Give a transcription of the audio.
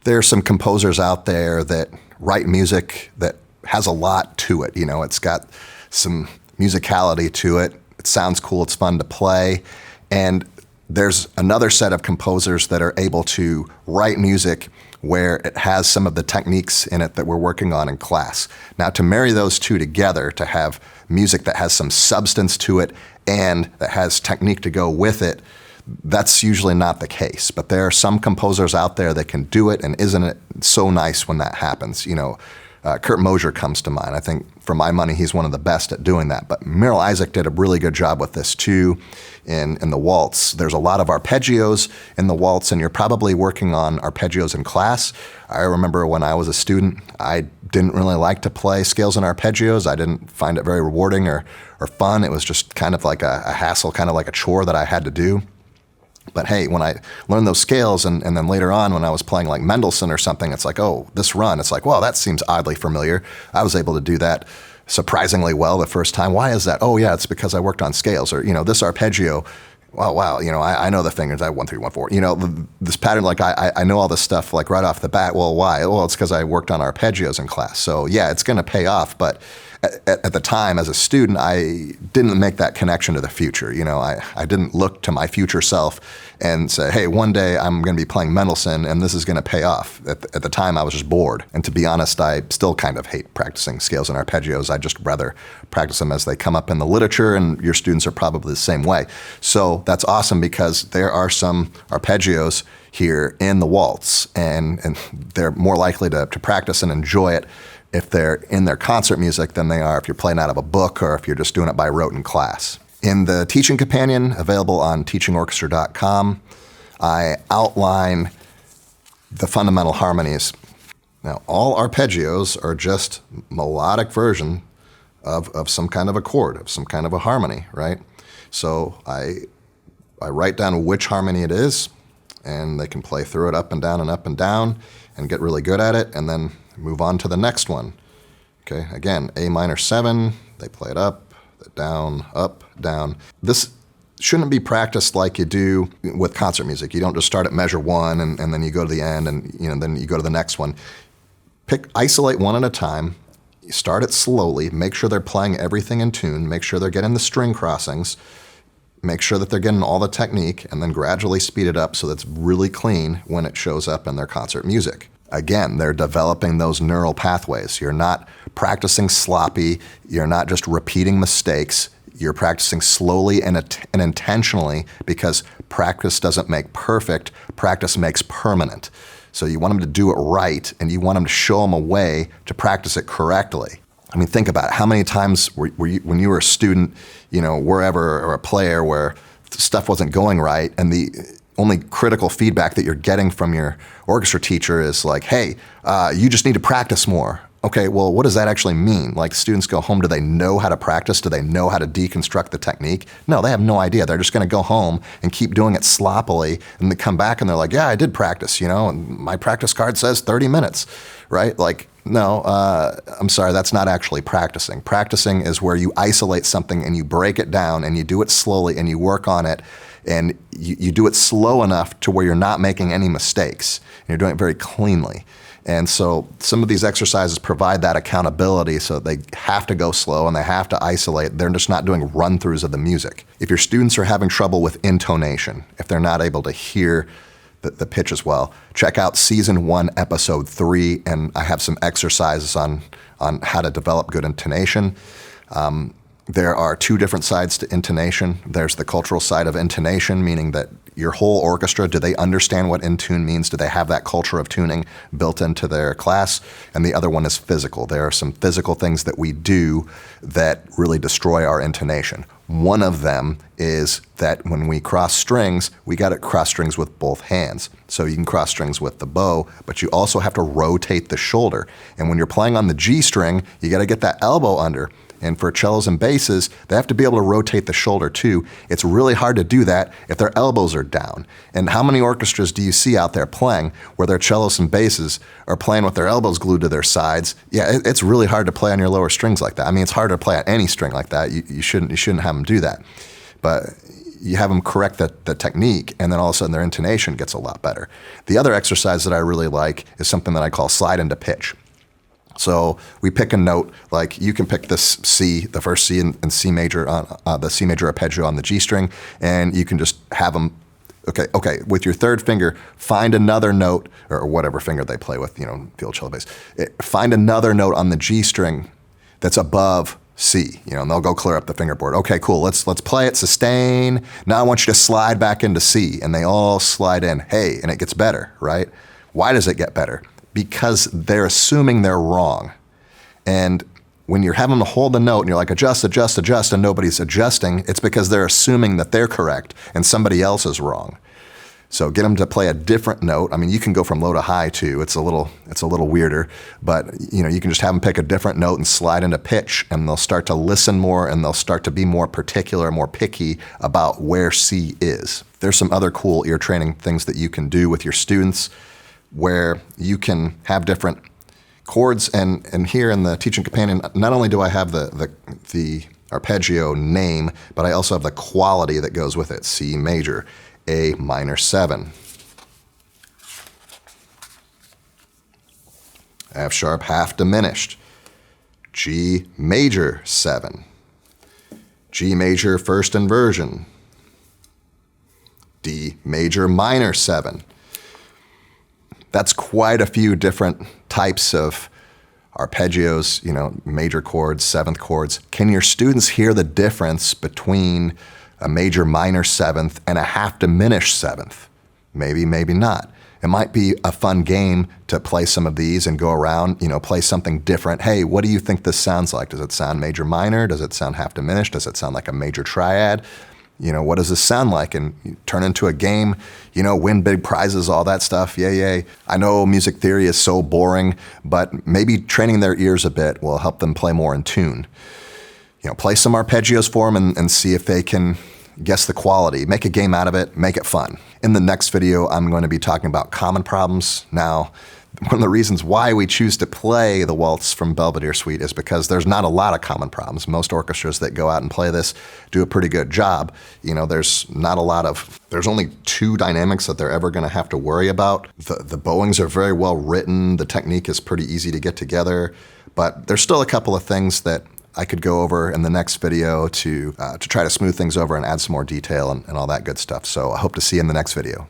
There are some composers out there that write music that has a lot to it. You know, it's got some musicality to it. It sounds cool. It's fun to play. And there's another set of composers that are able to write music where it has some of the techniques in it that we're working on in class. Now, to marry those two together, to have music that has some substance to it and that has technique to go with it, that's usually not the case. But there are some composers out there that can do it, and isn't it so nice when that happens? You know, Kurt Mosier comes to mind. I think, for my money, he's one of the best at doing that. But Merrill Isaac did a really good job with this too in the Waltz. There's a lot of arpeggios in the Waltz, and you're probably working on arpeggios in class. I remember when I was a student, I didn't really like to play scales and arpeggios. I didn't find it very rewarding or fun. It was just kind of like a hassle, kind of like a chore that I had to do. But hey, when I learned those scales, and then later on when I was playing like Mendelssohn or something, it's like, oh, this run, it's like, well, that seems oddly familiar. I was able to do that surprisingly well the first time. Why is that? Oh, yeah, it's because I worked on scales. Or, you know, this arpeggio, wow, you know, I know the fingers. I have 1, 3, 1, 4. You know, this pattern, like I know all this stuff like right off the bat. Well, why? Well, it's because I worked on arpeggios in class. So yeah, it's going to pay off. But at the time, as a student, I didn't make that connection to the future. You know, I didn't look to my future self and say, hey, one day I'm going to be playing Mendelssohn and this is going to pay off. At the time, I was just bored. And to be honest, I still kind of hate practicing scales and arpeggios. I just rather practice them as they come up in the literature, and your students are probably the same way. So that's awesome, because there are some arpeggios here in the Waltz, and they're more likely to practice and enjoy it if they're in their concert music than they are if you're playing out of a book or if you're just doing it by rote in class. In the Teaching Companion, available on teachingorchestra.com, I outline the fundamental harmonies. Now, all arpeggios are just melodic version of some kind of a chord, of some kind of a harmony, right? So I write down which harmony it is, and they can play through it up and down and get really good at it, and then move on to the next one. Okay, again, A minor 7, they play it up, down, up, down. This shouldn't be practiced like you do with concert music. You don't just start at measure 1 and then you go to the end, and then you go to the next one. Isolate one at a time. You start it slowly. Make sure they're playing everything in tune. Make sure they're getting the string crossings. Make sure that they're getting all the technique, and then gradually speed it up so that it's really clean when it shows up in their concert music. Again, they're developing those neural pathways. You're not practicing sloppy. You're not just repeating mistakes. You're practicing slowly and intentionally, because practice doesn't make perfect. Practice makes permanent. So you want them to do it right, and you want them to show them a way to practice it correctly. I mean, think about it. How many times were you, when you were a student, you know, wherever, or a player where stuff wasn't going right, and the only critical feedback that you're getting from your orchestra teacher is like, hey, you just need to practice more. Okay, well, what does that actually mean? Like, students go home, do they know how to practice? Do they know how to deconstruct the technique? No, they have no idea. They're just going to go home and keep doing it sloppily, and they come back and they're like, yeah, I did practice, you know, and my practice card says 30 minutes, right? Like, no, I'm sorry, that's not actually practicing. Practicing is where you isolate something and you break it down and you do it slowly and you work on it, and you do it slow enough to where you're not making any mistakes, and you're doing it very cleanly. And so some of these exercises provide that accountability, so they have to go slow and they have to isolate. They're just not doing run-throughs of the music. If your students are having trouble with intonation, if they're not able to hear the pitch as well, check out Season 1, Episode 3, and I have some exercises on how to develop good intonation. There are two different sides to intonation. There's the cultural side of intonation, meaning that your whole orchestra, do they understand what in tune means? Do they have that culture of tuning built into their class? And the other one is physical. There are some physical things that we do that really destroy our intonation. One of them is that when we cross strings, we got to cross strings with both hands. So you can cross strings with the bow, but you also have to rotate the shoulder. And when you're playing on the G string, you got to get that elbow under. And for cellos and basses, they have to be able to rotate the shoulder too. It's really hard to do that if their elbows are down. And how many orchestras do you see out there playing where their cellos and basses are playing with their elbows glued to their sides? Yeah, it's really hard to play on your lower strings like that. I mean, it's hard to play on any string like that. You shouldn't have them do that. But you have them correct the technique, and then all of a sudden their intonation gets a lot better. The other exercise that I really like is something that I call slide into pitch. So we pick a note, like you can pick this C, the first C in C major, on the C major arpeggio on the G string, and you can just have them, okay, with your third finger, find another note, or whatever finger they play with, field cello bass. Find another note on the G string that's above C, and they'll go clear up the fingerboard. Okay, cool, let's play it, sustain. Now I want you to slide back into C, and they all slide in. Hey, and it gets better, right? Why does it get better? Because they're assuming they're wrong. And when you're having to hold a note and you're like, adjust, adjust, adjust, and nobody's adjusting, it's because they're assuming that they're correct and somebody else is wrong. So get them to play a different note. I mean, you can go from low to high too. It's a little weirder, but you can just have them pick a different note and slide into pitch, and they'll start to listen more, and they'll start to be more particular, more picky about where C is. There's some other cool ear training things that you can do with your students, where you can have different chords, and here in the teaching companion, not only do I have the arpeggio name, but I also have the quality that goes with it. C major, A minor 7, F sharp half diminished, G major 7, G major first inversion, D major minor 7. That's quite a few different types of arpeggios, major chords, seventh chords. Can your students hear the difference between a major minor seventh and a half diminished seventh? Maybe, maybe not. It might be a fun game to play some of these and go around, play something different. Hey, what do you think this sounds like? Does it sound major minor? Does it sound half diminished? Does it sound like a major triad? What does this sound like? And you turn into a game, win big prizes, all that stuff. Yay. I know music theory is so boring, but maybe training their ears a bit will help them play more in tune. Play some arpeggios for them and see if they can guess the quality. Make a game out of it, make it fun. In the next video, I'm going to be talking about common problems. Now, one of the reasons why we choose to play the Waltz from Belvedere Suite is because there's not a lot of common problems. Most orchestras that go out and play this do a pretty good job. There's only 2 dynamics that they're ever going to have to worry about. The bowings are very well written. The technique is pretty easy to get together, but there's still a couple of things that I could go over in the next video to try to smooth things over and add some more detail and all that good stuff. So I hope to see you in the next video.